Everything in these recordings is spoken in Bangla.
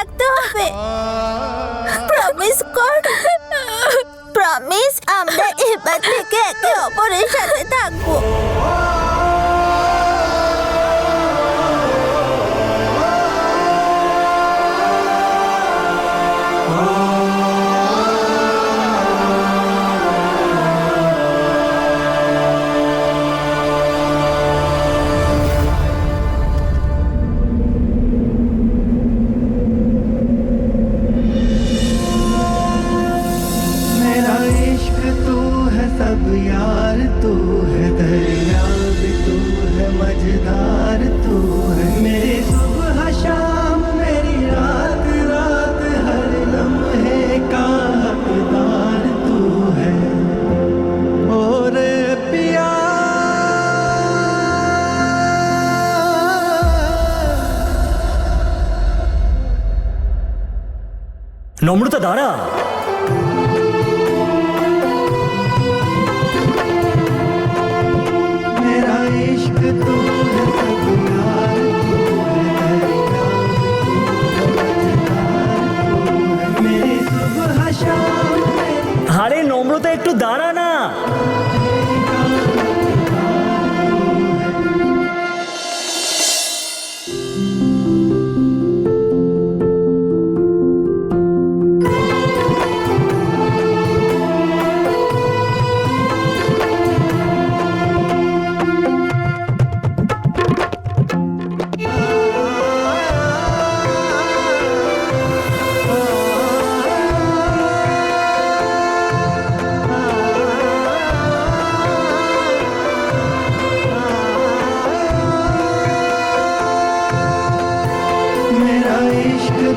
রাখতে হবে। প্রমিস কর, প্রমিস আমরা এবার থেকে একে অপরের সাথে থাকবো। सब यार तू है, दरिया भी तू है, मझधार तू है, मेरी सुबह शाम मेरी रात रात, हर लम्हे का हकदार तू है। और पिया নম্রতা দাঁড়া। আরে নম্রতা একটু দাঁড়া না।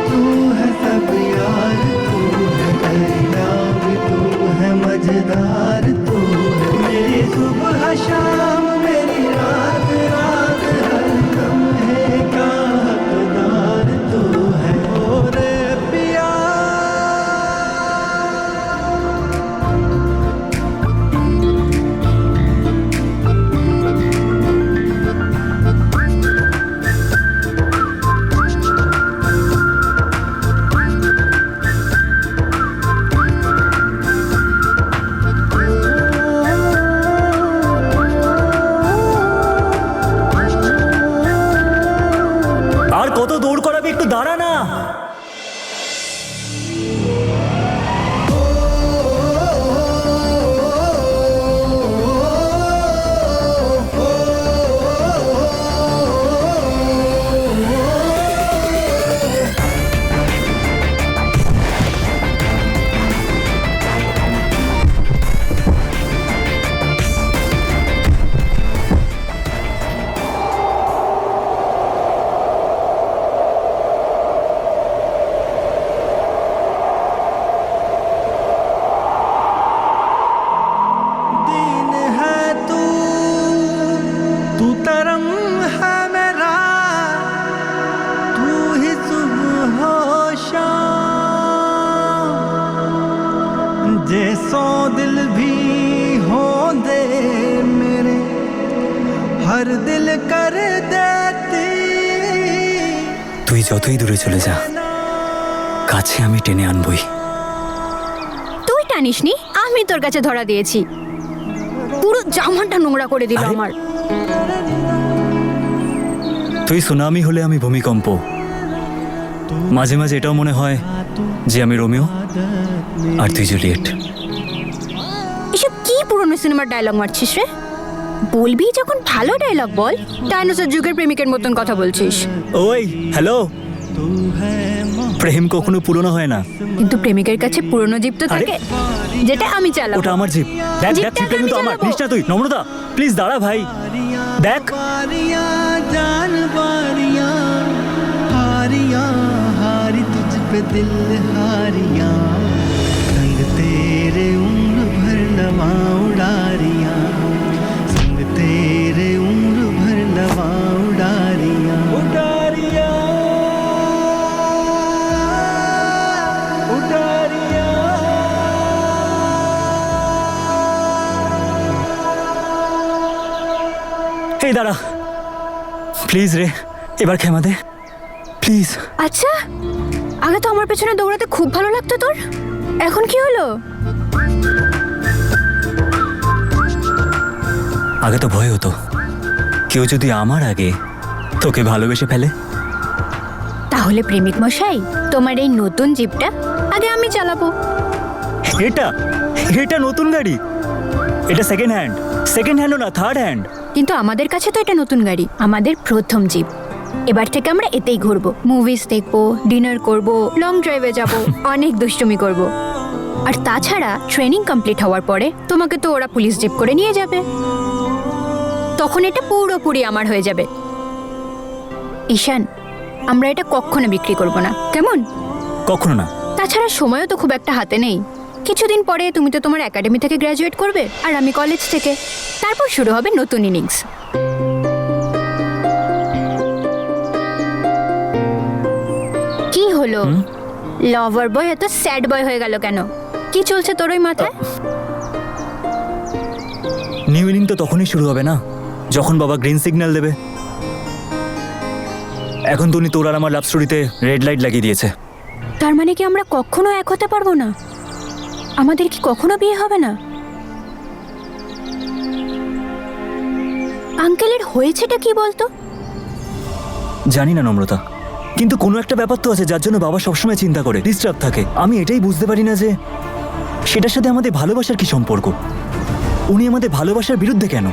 तू है सब यार तू है, दरिया भी तू है, मझधार तू है, मेरी सुबह शाम मेरी रात रात, हर लम्हे का हकदार तू है। और पिया আর কত দৌড় করাবি, একটু দাঁড়া না। जे सौ दिल भी हो दे मेरे, हर दिल कर देती। তুই যতই দূরে চলে যা, কাছে আমি টেনে আনবই। তুই টানিসনি, আমি তোর কাছে ধরা দিয়েছি। পুরো জামাটা নোংরা করে দিল আরে? আমার। তুই সুনামি হলে আমি ভূমিকম্প। মাঝে মাঝে এটাও মনে হয় যে আমি রোমিও আর তুই জুলিয়েট। এসব কি পুরনো সিনেমার ডায়লগ মারছিস রে? বলবি যখন ভালো ডায়লগ বল। ডাইনোসর যুগের প্রেমিকের মতন কথা বলছিস। ওই হ্যালো, প্রেম কখনো পুরনো হয় না। কিন্তু প্রেমিকের কাছে পুরনো জীব তো থাকে, যেটা আমি চালাবো। ওটা আমার জিপ। দেখ দেখ, জিপটা জিপটা কিন্তু আমি আমার। চালাবো। প্লিজ না তুই, নম্রতা প্লিজ দাঁড়া ভাই। দেখ बारियां जान बारियां, हारियां हारी तुझ पे दिल हारियां, संग तेरे उम्र भर नवा उड़ारियां, संग तेरे उम्र भर नवा उड़ारियां, उड़ारियां उड़ारियां। এই দাঁড়া প্লিজ রে, এবার ক্ষমা দে প্লিজ। আচ্ছা আগে তো আমার পেছনে দৌড়াতে খুব ভালো লাগতো তোর, এখন কি হলো? আগে তো ভয় হতো কেউ যদি আমার আগে তোকে ভালোবেসে ফেলে। তাহলে প্রেমিক মশাই, তোমার এই নতুন জিপটা আগে আমি চালাবো। এটা এটা নতুন গাড়ি, এটা সেকেন্ড হ্যান্ডও না, থার্ড হ্যান্ড। কিন্তু আমাদের কাছে তো এটা নতুন গাড়ি, আমাদের প্রথম জিপ। এবার থেকে আমরা এতেই ঘুরবো, মুভিজ দেখবো, ডিনার করব, লং ড্রাইভে যাব, অনেক দুষ্টুমি করব। আর তাছাড়া ট্রেনিং কমপ্লিট হওয়ার পরে তোমাকে তো ওরা পুলিশ জিপ করে নিয়ে যাবে, তখন এটা পুরোপুরি আমার হয়ে যাবে। ঈশান, আমরা এটা কখনো বিক্রি করব না, কেমন? কখনো না। তাছাড়া সময়ও তো খুব একটা হাতে নেই। কিছুদিন পরে তুমি তো তোমার একাডেমি থেকে গ্র্যাজুয়েট করবে, আর আমি কলেজ থেকে। তারপর শুরু হবে নতুন ইনিংস। কি হলো? লাভার বয় এত স্যাড বয় হয়ে গেল কেন? কি চলছে তোর ওই মাথায়? নিউ ইনিং তো তখনই শুরু হবে না যখন বাবা গ্রিন সিগন্যাল দেবে। এখন তো উনি তোর আর আমার লাভ স্টোরিতে রেড লাইট লাগিয়ে দিয়েছে। তার মানে কি আমরা কখনো এক হতে পারবো না? আমাদের কি কখনো বিয়ে হবে না? আঙ্কেলের হয়েছেটা কি বলতো? জানি না নম্রতা, কিন্তু কোনো একটা ব্যাপার তো আছে যার জন্য বাবা সবসময় চিন্তা করে, ডিস্টার্ব থাকে। আমি এটাই বুঝতে পারি না যে সেটার সাথে আমাদের ভালোবাসার কি সম্পর্ক। উনি আমাদের ভালোবাসার বিরুদ্ধে কেন?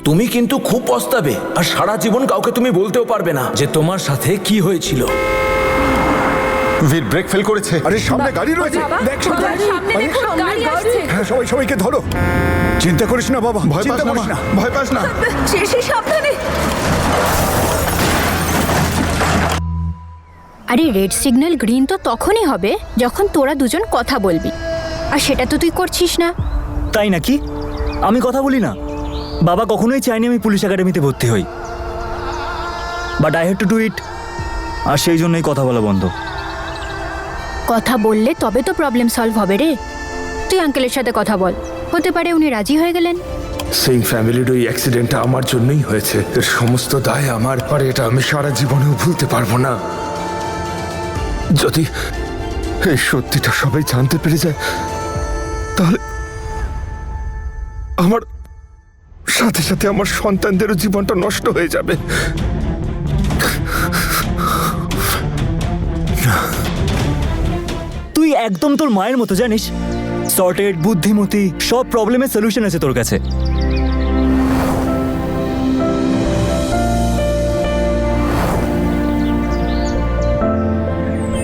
তুমি কিন্তু খুব পস্তাবে, আর সারা জীবন কাউকে তুমি বলতেও পারবে না যে তোমার সাথে কি হয়েছিল। বীর ব্রেক ফেল করেছে। আরে সামনে গাড়ি রয়েছে, দেখছো তো? হ্যাঁ, সবাইকে ধরো। চিন্তা করিস না বাবা, ভয় পাস চিন্তা না, করিস না। ভয় পাস না। আরে রেড সিগন্যাল গ্রিন তো তখনই হবে যখন তোরা দুজন কথা বলবি, আর সেটা তো তুই করছিস না। তাই নাকি? আমি কথা বলি না? বাবা কখনোই চায়নি আমি পুলিশ একাডেমিতে ভর্তি হই, but I had to do it. আর সেই জন্যই কথা বলা বন্ধ। কথা বললে তবে তো প্রবলেম সলভ হবে রে। তুই আঙ্কেলের সাথে কথা বল, হতে পারে উনি রাজি হয়ে গেলেন। সিং ফ্যামিলির ওই অ্যাক্সিডেন্টটা আমার জন্যই হয়েছে, এর সমস্ত দায় আমার, আর এটা আমি সারা জীবনেও ভুলতে পারবো না। যদি এই সত্যিটা সবাই জানতে পেরে যায়, তাহলে আমার সাথে সাথে আমার সন্তানদেরও জীবনটা নষ্ট হয়ে যাবে। তুই একদম তোর মায়ের মতো, জানিস? সর্টেড, বুদ্ধিমতী, সব প্রবলেমের সলিউশন আছে তোর কাছে।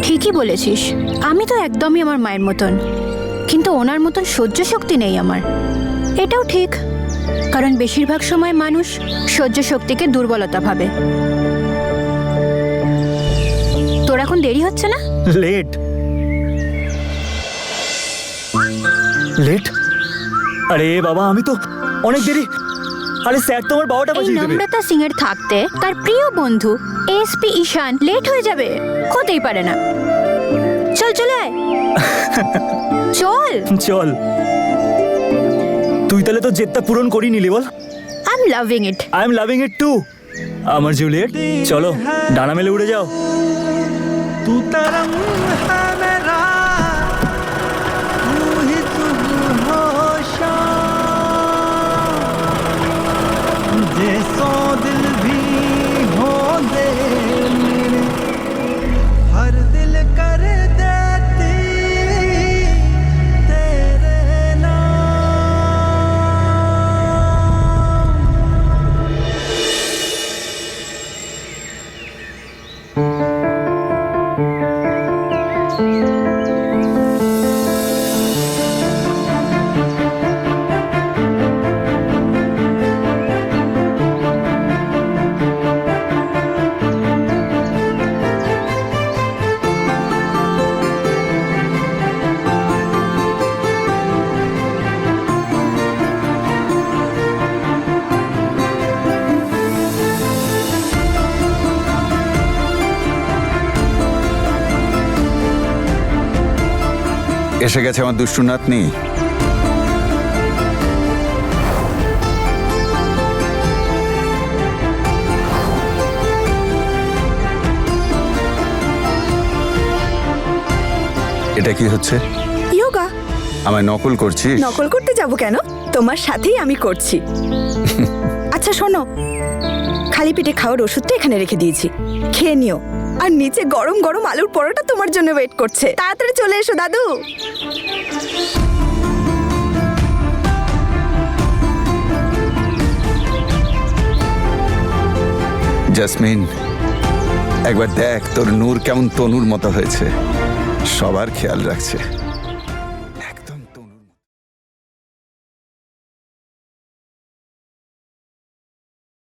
ঠিকই বলেছিস, আমি তো একদমই আমার মায়ের মতন, কিন্তু ওনার মতন সহ্য শক্তি নেই আমার। এটাও ঠিক, কারণ বেশিরভাগ সময় মানুষ সহ্য শক্তিকে দুর্বলতা ভাবে। তোর এখন দেরি হচ্ছে না? লেট? আরে বাবা, আমি তো অনেক দেরি। আরে স্যার তো আমার 12টা এই বাজিয়ে দেবে। নম্রতা সিং এর থাকতে তার প্রিয় বন্ধু এসপি ঈশান লেট হয়ে যাবে? হতেই পারে না। চল চলে আয়। চল চল। তুই তাহলে তো জেদটা পূরণ করি নিলি, বল? I am loving it. I am loving it too. আমার জুলিয়েট, চলো ডানা মেলে উড়ে যাও। तू तरंग है मेरा, तू ही तुम हो शाम, मुझे सौ दिल भी हो दे मेरे, हर दिल कर देती तेरे এসে গেছে আমার দুষ্টু নাতনি। এটা কি হচ্ছে? যোগা। আমায় নকল করছিস? নকল করতে যাব কেন, তোমার সাথেই আমি করছি। আচ্ছা শোনো, খালি পেটে খাওয়ার ওষুধটা এখানে রেখে দিয়েছি, খেয়ে নিও। আর নিচে গরম গরম আলুর পরোটা তোমার জন্য ওয়েট করছে, তাড়াতাড়ি চলে এসো দাদু। জাসমিন, একবার দেখ তোর নূর কেমন তনুর মতো হয়েছে। সবার খেয়াল রাখছে।